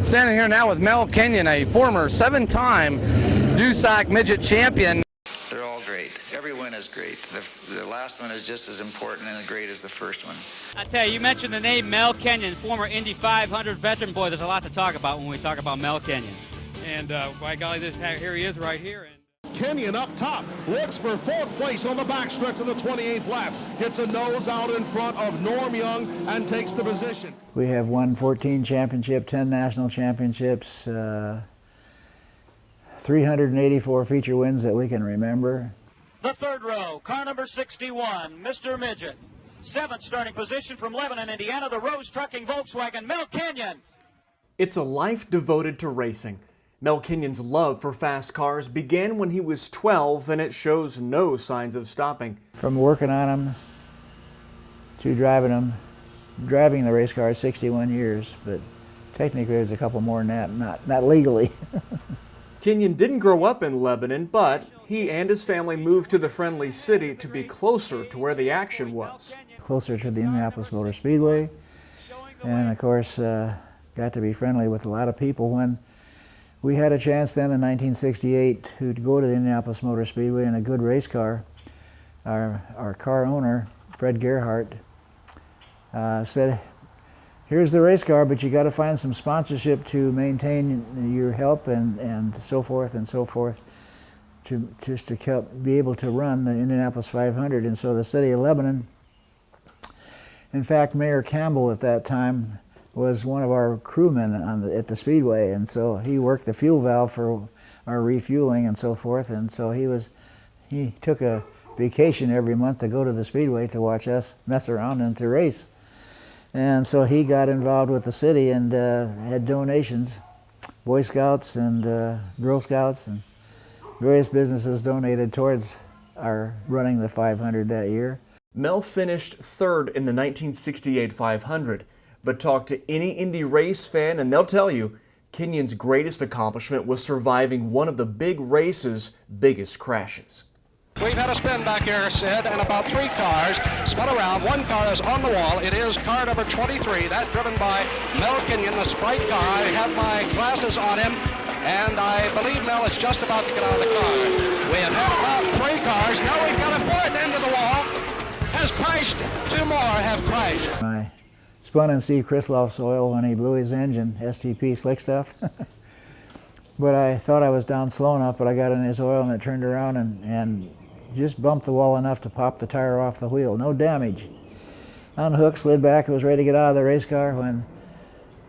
Standing here now with Mel Kenyon, a former 7-time USAC midget champion. They're all great. Every win is great. The last one is just as important and as great as the first one. I tell you, you mentioned the name Mel Kenyon, former Indy 500 veteran. Boy, there's a lot to talk about when we talk about Mel Kenyon. And by golly, here he is right here. Kenyon up top, looks for 4th place on the backstretch of the 28th lap. Gets a nose out in front of Norm Young and takes the position. We have won 14 championships, 10 national championships, 384 feature wins that we can remember. The third row, car number 61, Mr. Midget. 7th starting position from Lebanon, Indiana, the Rose Trucking Volkswagen, Mel Kenyon. It's a life devoted to racing. Mel Kenyon's love for fast cars began when he was 12, and it shows no signs of stopping. From working on them to driving them, driving the race cars 61 years, but technically there's a couple more than that, not legally. Kenyon didn't grow up in Lebanon, but he and his family moved to the friendly city to be closer to where the action was. Closer to the Indianapolis Motor Speedway, and of course got to be friendly with a lot of people. When we had a chance then in 1968 to go to the Indianapolis Motor Speedway in a good race car, our car owner, Fred Gerhardt, said, here's the race car, but you got to find some sponsorship to maintain your help and so forth, just to be able to run the Indianapolis 500. And so the city of Lebanon, in fact, Mayor Campbell at that time was one of our crewmen at the Speedway, and so he worked the fuel valve for our refueling and so forth, and so he took a vacation every month to go to the Speedway to watch us mess around and to race. And so he got involved with the city and had donations. Boy Scouts and Girl Scouts and various businesses donated towards our running the 500 that year. Mel finished 3rd in the 1968 500, but talk to any Indy race fan and they'll tell you Kenyon's greatest accomplishment was surviving one of the big race's biggest crashes. We've had a spin back here, Sid, and about 3 cars spun around. 1 car is on the wall. It is car number 23. That's driven by Mel Kenyon, the Sprite car. I have my glasses on him, and I believe Mel is just about to get out of the car. We have had about 3 cars. Now we've got a 4th into the wall. Has crashed. 2 more have crashed. I spun in Steve Krisloff's oil when he blew his engine, STP slick stuff. But I thought I was down slow enough, but I got in his oil and it turned around and just bumped the wall enough to pop the tire off the wheel. No damage. Unhooked, slid back, and was ready to get out of the race car when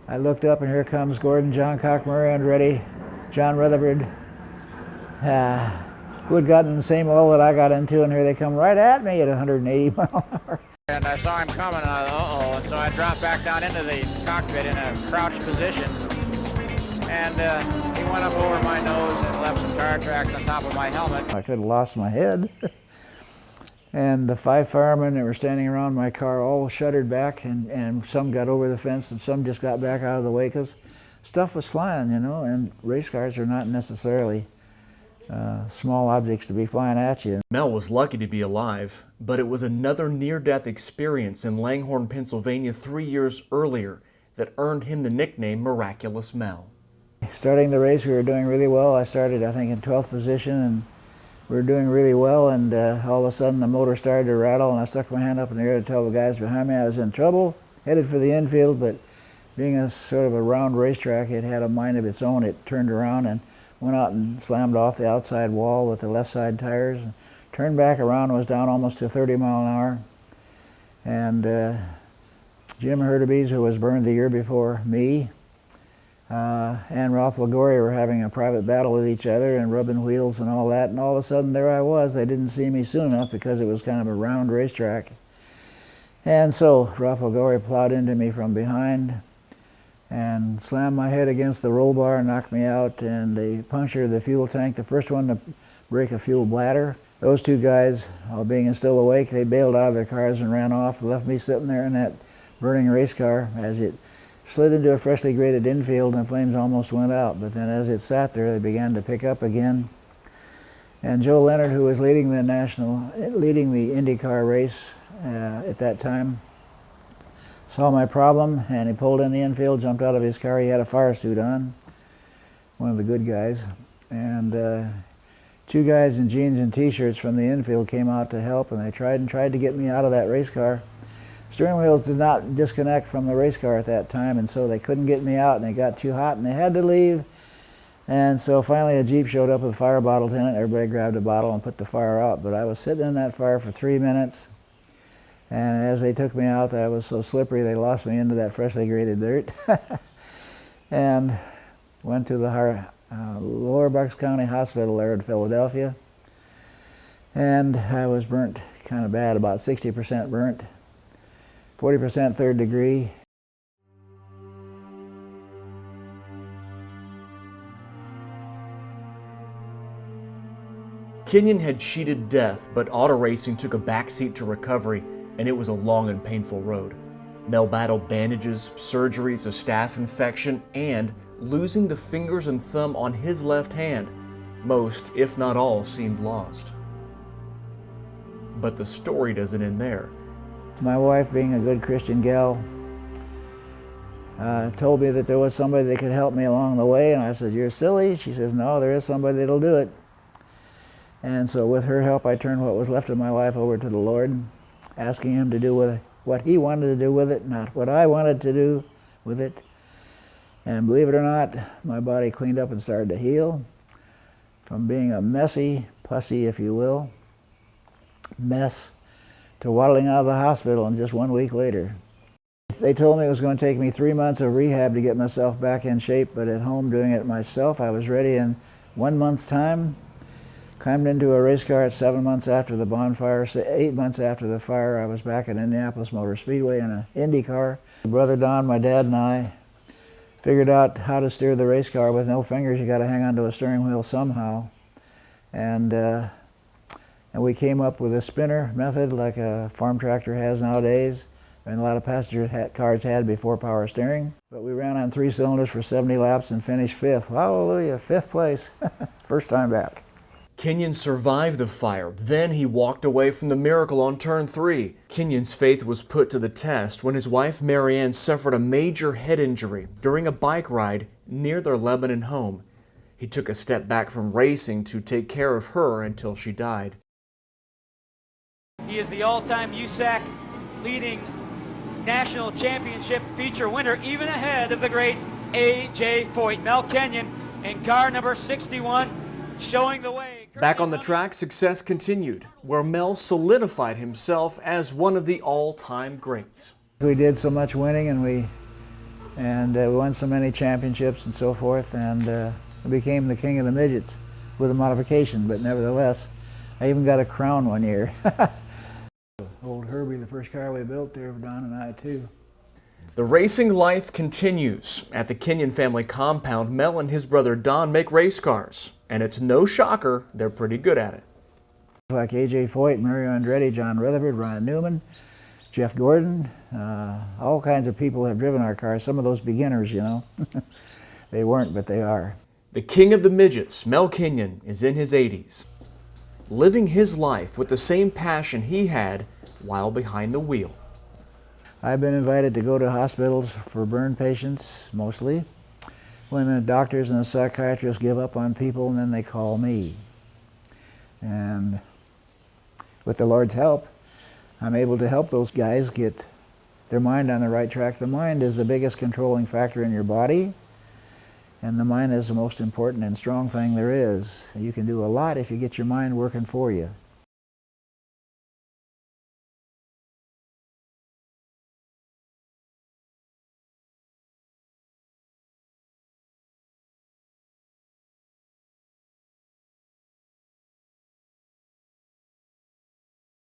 I looked up, and here comes Gordon, John Cockmurray, Andretti, John Rutherford, who had gotten in the same oil that I got into, and here they come right at me at 180 mile an hour. And I saw him coming, and so I dropped back down into the cockpit in a crouched position. And he went up over my nose and left some tire tracks on top of my helmet. I could have lost my head. And the 5 firemen that were standing around my car all shuddered back, and some got over the fence and some just got back out of the way because stuff was flying, you know, and race cars are not necessarily small objects to be flying at you. Mel was lucky to be alive, but it was another near-death experience in Langhorne, Pennsylvania 3 years earlier that earned him the nickname Miraculous Mel. Starting the race, we were doing really well. I started, I think, in 12th position, and we were doing really well, and all of a sudden the motor started to rattle, and I stuck my hand up in the air to tell the guys behind me I was in trouble, headed for the infield, but being a sort of a round racetrack, it had a mind of its own. It turned around and went out and slammed off the outside wall with the left side tires, and turned back around and was down almost to 30 mile an hour. And Jim Hurtubise, who was burned the year before me, and Ralph Liguori were having a private battle with each other and rubbing wheels and all that, and all of a sudden there I was. They didn't see me soon enough because it was kind of a round racetrack. And so Ralph Liguori plowed into me from behind and slammed my head against the roll bar and knocked me out, and they punctured the fuel tank, the first one to break a fuel bladder. Those 2 guys, all being still awake, they bailed out of their cars and ran off, left me sitting there in that burning race car as it slid into a freshly graded infield, and the flames almost went out. But then as it sat there, they began to pick up again. And Joe Leonard, who was leading the IndyCar race at that time, saw my problem, and he pulled in the infield, jumped out of his car. He had a fire suit on, one of the good guys. And two guys in jeans and t-shirts from the infield came out to help, and they tried to get me out of that race car. Steering wheels did not disconnect from the race car at that time, and so they couldn't get me out, and it got too hot, and they had to leave. And so finally a Jeep showed up with fire bottles in it. Everybody grabbed a bottle and put the fire out. But I was sitting in that fire for 3 minutes, and as they took me out, I was so slippery they lost me into that freshly graded dirt. And went to the Lower Bucks County Hospital there in Philadelphia. And I was burnt kind of bad, about 60% burnt, 40% third degree. Kenyon had cheated death, but auto racing took a backseat to recovery, and it was a long and painful road. Mel battled bandages, surgeries, a staph infection, and losing the fingers and thumb on his left hand. Most, if not all, seemed lost. But the story doesn't end there. My wife, being a good Christian gal, told me that there was somebody that could help me along the way, and I said, "You're silly." She says, "No, there is somebody that'll do it." And so with her help, I turned what was left of my life over to the Lord, asking Him to do with what He wanted to do with it, not what I wanted to do with it. And believe it or not, my body cleaned up and started to heal from being a messy pussy, if you will, mess, to waddling out of the hospital in just 1 week later. They told me it was going to take me 3 months of rehab to get myself back in shape, but at home doing it myself, I was ready in 1 month's time. Climbed into a race car at 7 months after the bonfire. 8 months after the fire, I was back at Indianapolis Motor Speedway in an Indy car. Brother Don, my dad, and I figured out how to steer the race car with no fingers. You got to hang onto a steering wheel somehow. And we came up with a spinner method like a farm tractor has nowadays, and a lot of passenger cars had before power steering. But we ran on 3 cylinders for 70 laps and finished 5th. Hallelujah, 5th place, first time back. Kenyon survived the fire. Then he walked away from the miracle on turn 3. Kenyon's faith was put to the test when his wife Marianne suffered a major head injury during a bike ride near their Lebanon home. He took a step back from racing to take care of her until she died. He is the all-time USAC leading national championship feature winner, even ahead of the great A.J. Foyt. Mel Kenyon in car number 61 showing the way. Back on the track, success continued, where Mel solidified himself as one of the all-time greats. We did so much winning, and we won so many championships and so forth, and I became the king of the midgets with a modification, but nevertheless, I even got a crown one year. Old Herbie, the first car we built there, Don and I too. The racing life continues. At the Kenyon family compound, Mel and his brother Don make race cars, and it's no shocker, they're pretty good at it. Like A.J. Foyt, Mario Andretti, John Rutherford, Ryan Newman, Jeff Gordon, all kinds of people have driven our cars. Some of those beginners, you know. They weren't, but they are. The king of the midgets, Mel Kenyon, is in his 80s, living his life with the same passion he had while behind the wheel. I've been invited to go to hospitals for burn patients, mostly, when the doctors and the psychiatrists give up on people, and then they call me. And with the Lord's help, I'm able to help those guys get their mind on the right track. The mind is the biggest controlling factor in your body, and the mind is the most important and strong thing there is. You can do a lot if you get your mind working for you.